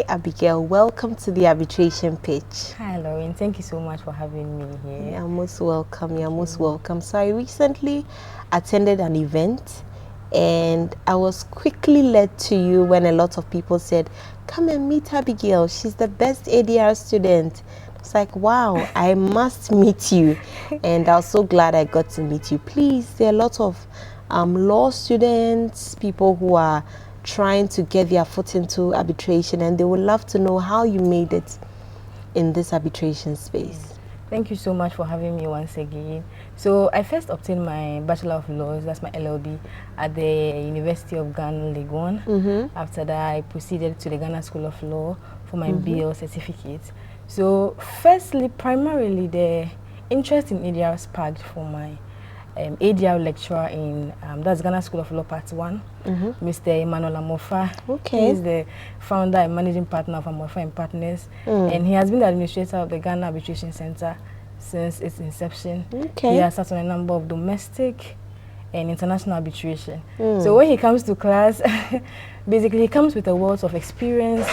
Hi, Abigail. Welcome to the Arbitration Pitch. Hi, Lauraine. Thank you so much for having me here. You're most welcome. You're most welcome. So I recently attended an event and I was quickly led to you when a lot of people said, come and meet Abigail. She's the best ADR student. It's like, wow, I must meet you. And I was so glad I got to meet you. Please, there are a lot of law students, people who are trying to get their foot into arbitration, and they would love to know how you made it in this arbitration space. Thank you so much for having me once again. So I first obtained my Bachelor of Laws, that's my LLB, at the University of Ghana, Legon. After that, I proceeded to the Ghana School of Law for my BL certificate. So firstly, primarily, the interest in ADR sparked from my ADR lecturer in that's Ghana School of Law Part 1, Mr. Emmanuel Amofa. Okay. He's the founder and managing partner of Amofa and Partners, and he has been the administrator of the Ghana Arbitration Center since its inception. Okay. He has sat on a number of domestic and international arbitration. So when he comes to class, basically he comes with a wealth of experience,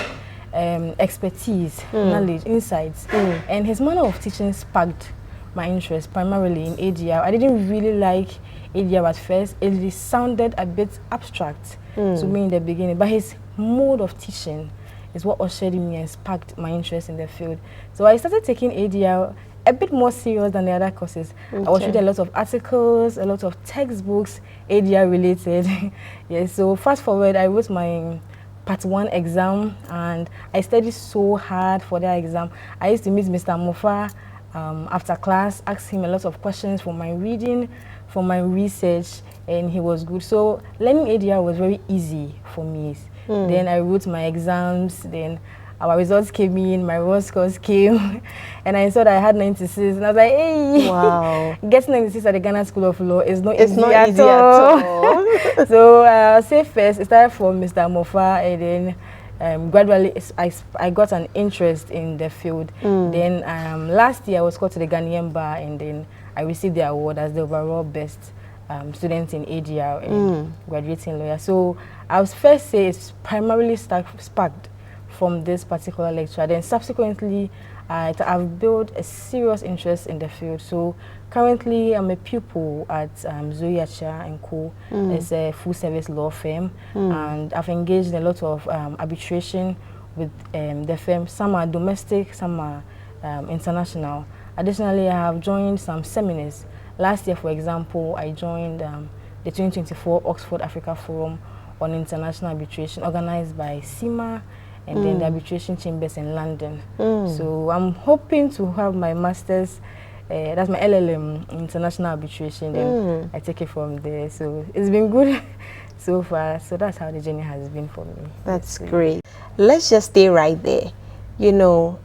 expertise, knowledge, insights, and his manner of teaching sparked my interest primarily in ADR. I didn't really like ADR at first. It sounded a bit abstract to me in the beginning, but his mode of teaching is what ushered me and sparked my interest in the field. So I started taking ADR a bit more serious than the other courses. I was reading a lot of articles, a lot of textbooks, ADR related. Yes, so fast forward, I wrote my Part 1 exam and I studied so hard for that exam. I used to meet Mr. Mofa after class, ask him a lot of questions for my reading, for my research, and he was good. So learning ADR was very easy for me. Then I wrote my exams, then our results came in, my raw scores came, and I saw that I had 96, and I was like, hey, wow, getting 96 at the Ghana School of Law is not easy at all. So I'll say first, it started from Mr. Mofa, and then gradually, I got an interest in the field. Then last year, I was called to the Ghanaian bar, and then I received the award as the overall best student in ADR and graduating lawyer. So I would first say it's primarily sparked from this particular lecture. Then subsequently, I've built a serious interest in the field. So currently, I'm a pupil at Zoe & Co. It's a full-service law firm, and I've engaged in a lot of arbitration with the firm. Some are domestic, some are international. Additionally, I have joined some seminars. Last year, for example, I joined the 2024 Oxford Africa Forum on International Arbitration, organized by CIMA, and then the arbitration chambers in London. So I'm hoping to have my master's, that's my LLM, international arbitration, then I take it from there. So it's been good so far. So that's how the journey has been for me. That's great. Let's just stay right there. You know,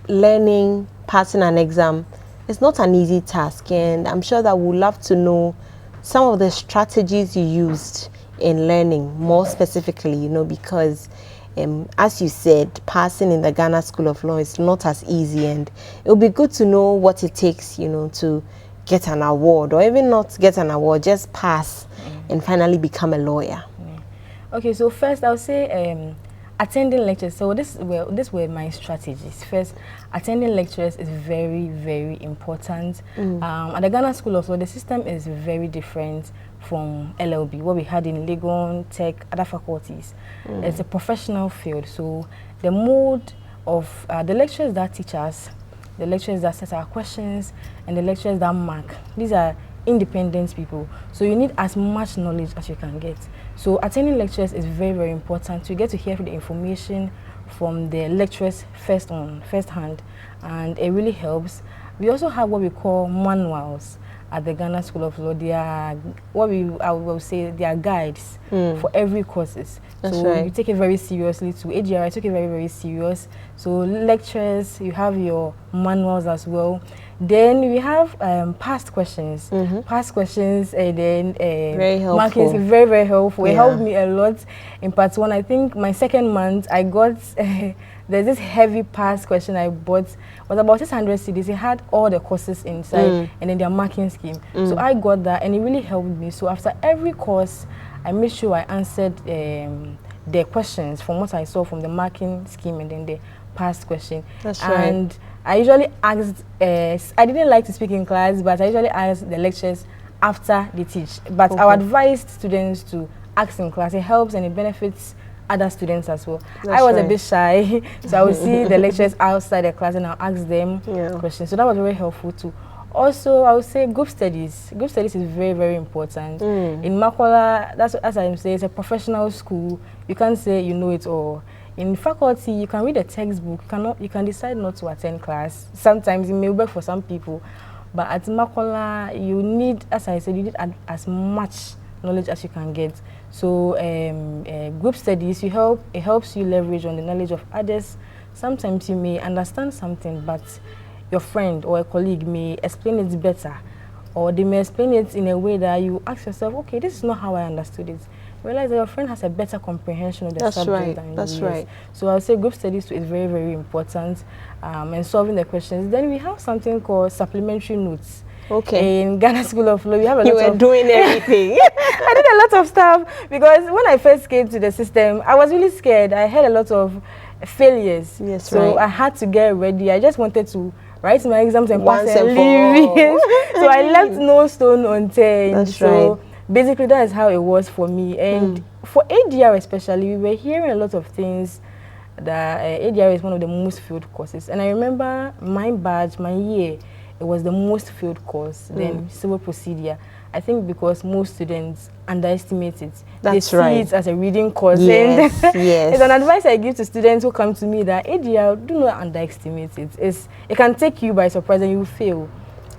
learning, passing an exam, it's not an easy task, and I'm sure that we'd love to know some of the strategies you used in learning, more specifically, you know, because as you said, passing in the Ghana School of Law is not as easy, and it would be good to know what it takes, you know, to get an award, or even not get an award, just pass and finally become a lawyer. Okay, so first I'll say attending lectures. So this were my strategies. First, attending lectures is very, very important. At the Ghana School of Law, the system is very different from LLB, what we had in Legon, Tech, other faculties. It's a professional field, so the mode of the lecturers that teach us, the lecturers that set our questions, and the lecturers that mark, these are independent people. So you need as much knowledge as you can get. So attending lectures is very, very important. You get to hear the information from the lecturers firsthand, and it really helps. We also have what we call manuals at the Ghana School of Law. They are I will say they are guides for every courses. That's so right. you take it very seriously. To ADR, I took it very, very serious. So lectures, you have your manuals as well. Then we have past questions. Past questions, and then very helpful. Marking is very, very helpful. It helped me a lot in part 1. I think my second month, I got there's this heavy past question I bought. It was about 600 CDs. It had all the courses inside, and then their marking scheme. So I got that, and it really helped me. So after every course, I made sure I answered the questions from what I saw from the marking scheme and then the past question. That's and right. I usually asked, I didn't like to speak in class, but I usually asked the lectures after they teach. But I advised students to ask in class. It helps and it benefits other students as well. I was a bit shy, so I would see the lectures outside the class and I'll ask them questions. So that was very helpful too. Also, I would say group studies. Group studies is very, very important. In Makola, that's as I'm saying, it's a professional school. You can't say you know it all. In faculty, you can read a textbook. You can decide not to attend class. Sometimes it may work for some people, but at Makola, you need, as I said, you need as much knowledge as you can get. So group studies, it helps you leverage on the knowledge of others. Sometimes you may understand something, but your friend or a colleague may explain it better, or they may explain it in a way that you ask yourself, okay, this is not how I understood it. Realize that your friend has a better comprehension of the subject than you. That's right. So I would say group studies is very, very important, and solving the questions. Then we have something called supplementary notes. Okay. In Ghana School of Law, we have a lot of... You were doing everything. I did a lot of stuff because when I first came to the system, I was really scared. I had a lot of failures. Yes, so I had to get ready. I just wanted to write my exams and pass and leave. So I left no stone unturned. That's right. Basically, that is how it was for me. And for ADR especially, we were hearing a lot of things that ADR is one of the most failed courses. And I remember my badge, my year, it was the most failed course, then civil procedure. I think because most students underestimate it. They see it as a reading course. Yes, yes. It's an advice I give to students who come to me that ADR, do not underestimate it. It can take you by surprise and you will fail.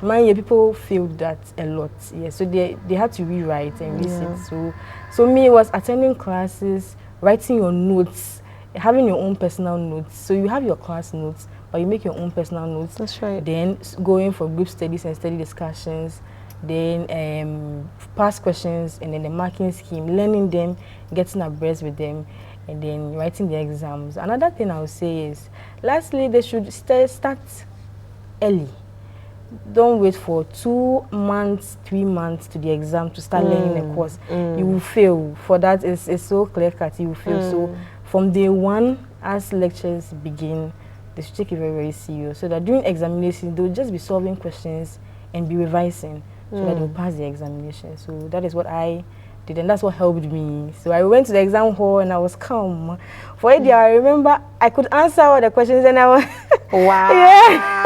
Mind you, people failed that a lot. Yeah, so they had to rewrite and resit. So me, it was attending classes, writing your notes, having your own personal notes. So you have your class notes, but you make your own personal notes. That's right. Then going for group studies and study discussions. Then past questions and then the marking scheme, learning them, getting abreast with them, and then writing the exams. Another thing I would say is, lastly, they should start early. Don't wait for 2 months, 3 months to the exam to start learning the course. You will fail. For that, it's so clear-cut, you will fail. So from day one, as lectures begin, they should take it very, very serious. So that during examinations, they'll just be solving questions and be revising so that they'll pass the examination. So that is what I did, and that's what helped me. So I went to the exam hall and I was calm. For ADR, I remember I could answer all the questions and I was... Wow. Yeah.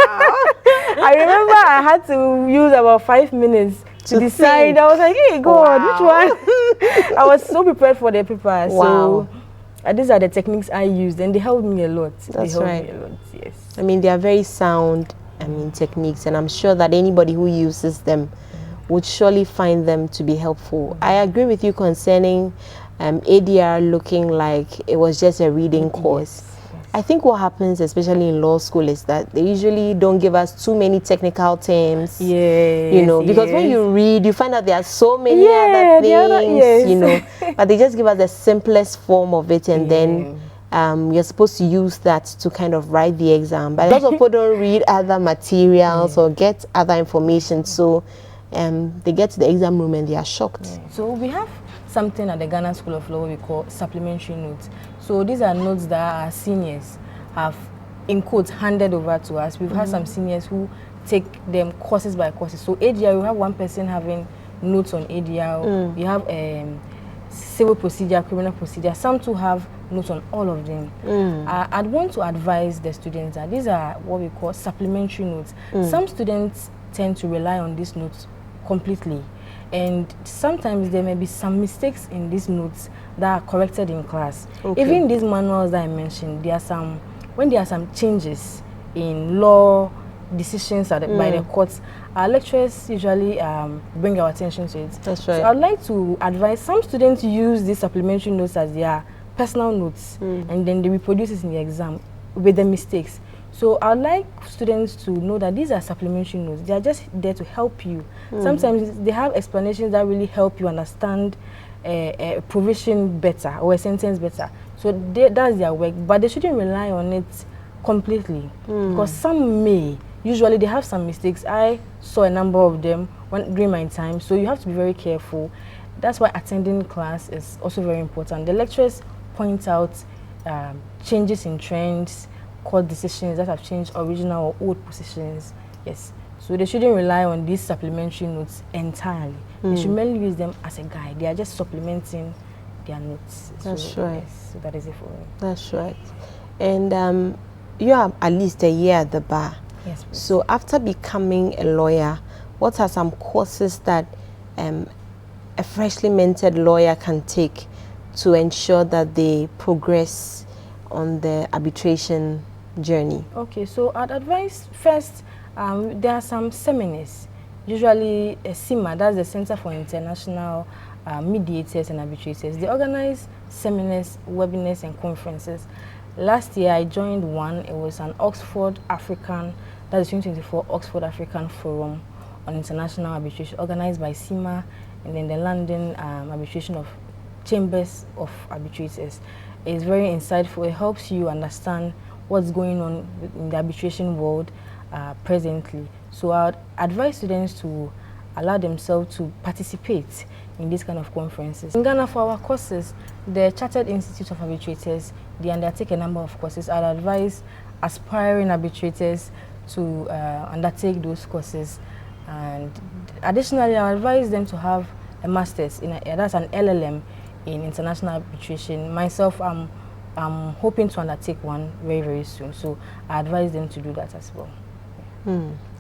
I remember I had to use about 5 minutes to decide. I was like, hey, God, which one? I was so prepared for the paper. So these are the techniques I used, and they helped me a lot. That's right. Me a lot, yes. I mean, they are very sound, techniques, and I'm sure that anybody who uses them would surely find them to be helpful. I agree with you concerning ADR looking like it was just a reading course. I think what happens, especially in law school, is that they usually don't give us too many technical terms. Because when you read, you find out there are so many other things, but they just give us the simplest form of it, and then you're supposed to use that to kind of write the exam. But a lot of people don't read other materials or get other information, so they get to the exam room and they are shocked. So we have something at the Ghana School of Law we call supplementary notes. So these are notes that our seniors have, in quotes, handed over to us. We've had some seniors who take them courses by courses. So ADR, you have one person having notes on ADR. You have civil procedure, criminal procedure. Some too have notes on all of them. I'd want to advise the students that these are what we call supplementary notes. Some students tend to rely on these notes completely. And sometimes there may be some mistakes in these notes that are corrected in class. Even these manuals that I mentioned, when there are some changes in law decisions by the courts, our lecturers usually bring our attention to it. That's right. So I'd like to advise some students use these supplementary notes as their personal notes, and then they reproduce it in the exam with the mistakes. So I'd like students to know that these are supplementary notes. They are just there to help you. Sometimes they have explanations that really help you understand a provision better or a sentence better. So that's their work, but they shouldn't rely on it completely, because some may. Usually they have some mistakes. I saw a number of them during my time, so you have to be very careful. That's why attending class is also very important. The lecturers point out changes in trends, court decisions that have changed original or old positions. Yes. So they shouldn't rely on these supplementary notes entirely. They should mainly use them as a guide. They are just supplementing their notes. That's right. Yes, so that is it for me. That's right. And you are at least a year at the bar. Yes, please. So after becoming a lawyer, what are some courses that a freshly minted lawyer can take to ensure that they progress on the arbitration journey? Okay, so I'd advise first, there are some seminars, usually CIMA, that's the Center for International Mediators and Arbitrators. They organize seminars, webinars, and conferences. Last year, I joined one. It was an Oxford African, that's the 2024 Oxford African Forum on International Arbitration, organized by CIMA and then the London Arbitration of Chambers of Arbitrators. It's very insightful. It helps you understand what's going on in the arbitration world presently. So I would advise students to allow themselves to participate in these kind of conferences. In Ghana, for our courses, the Chartered Institute of Arbitrators, they undertake a number of courses. I'd advise aspiring arbitrators to undertake those courses. And additionally, I advise them to have a master's, that's an LLM in international arbitration. Myself, I'm hoping to undertake one very, very soon. So I advise them to do that as well.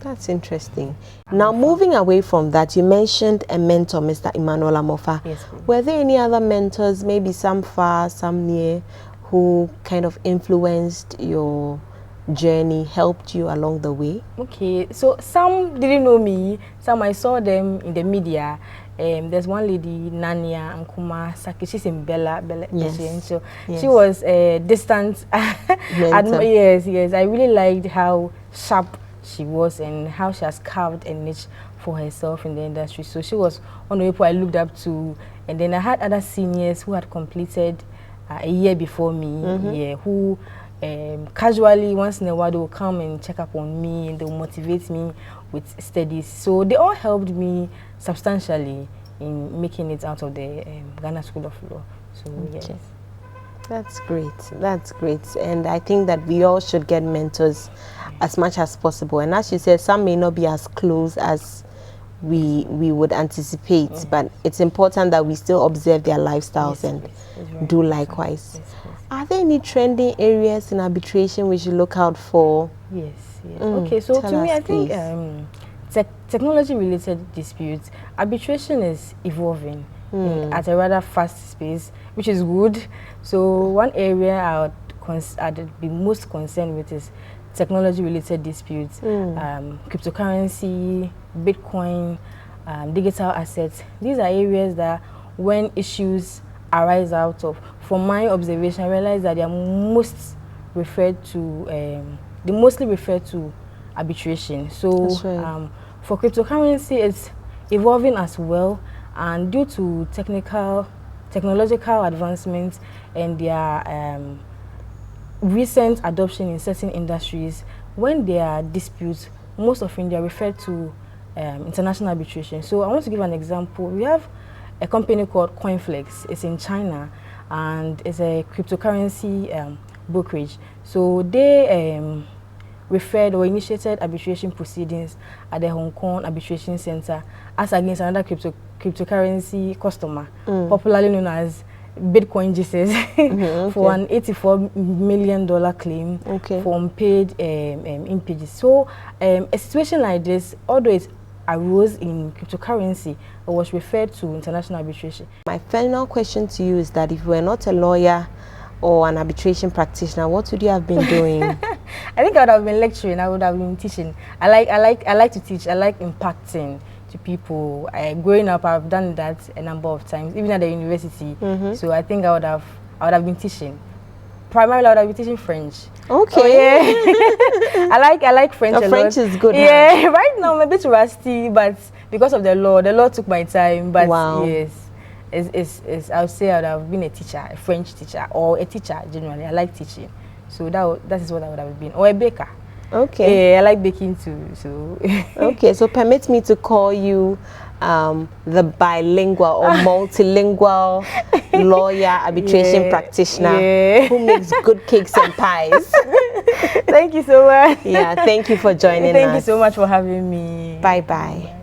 That's interesting. Now, moving away from that, you mentioned a mentor, Mr. Emmanuel Amofa. Yes, please. Were there any other mentors, maybe some far, some near, who kind of influenced your journey, helped you along the way? Okay, so some didn't know me, some I saw them in the media. There's one lady, Nania Ankuma Saki, she's in Bella. Yes. So yes. She was a distant yes, I really liked how sharp she was and how she has carved a niche for herself in the industry. So she was one of the people I looked up to. And then I had other seniors who had completed a year before me, who casually once in a while they will come and check up on me and they will motivate me with studies. So they all helped me substantially in making it out of the Ghana School of Law. So yes. That's great. That's great. And I think that we all should get mentors as much as possible. And as you said, some may not be as close as we would anticipate, but it's important that we still observe their lifestyles and do likewise. Are there any trending areas in arbitration we should look out for? Yes. Okay, so to me, I think technology-related disputes, arbitration is evolving at a rather fast pace, which is good. So one area I'd be most concerned with is technology-related disputes, cryptocurrency, Bitcoin, digital assets. These are areas that when issues arise out of, from my observation, I realize that they are mostly referred to arbitration. So for cryptocurrency, it's evolving as well, and due to technological advancements and their recent adoption in certain industries, when there are disputes, most often they are referred to international arbitration. So I want to give an example. We have a company called CoinFlex. It's in China, and it's a cryptocurrency brokerage. So they referred or initiated arbitration proceedings at the Hong Kong Arbitration Center as against another cryptocurrency customer, popularly known as Bitcoin Jesus, for an $84 million claim for unpaid impages. So a situation like this, although it arose in cryptocurrency, it was referred to international arbitration. My final question to you is that if you were not a lawyer or an arbitration practitioner, what would you have been doing? I think I would have been lecturing. I would have been teaching. I like to teach. I like impacting to people. Growing up, I've done that a number of times, even at the university. So I think I would have been teaching. Primarily, I would have been teaching French. Okay. Oh, yeah. I like French a lot. French is good. Yeah. Right now I'm a bit rusty, but because of the law took my time. But yes, I would say I would have been a teacher, a French teacher, or a teacher generally. I like teaching, so that is what I would have been, or a baker. Okay. Yeah, I like baking too. So okay, so permit me to call you the bilingual or multilingual lawyer, arbitration practitioner who makes good cakes and pies. Thank you so much. Yeah, thank you for joining us. Thank you so much for having me. Bye-bye.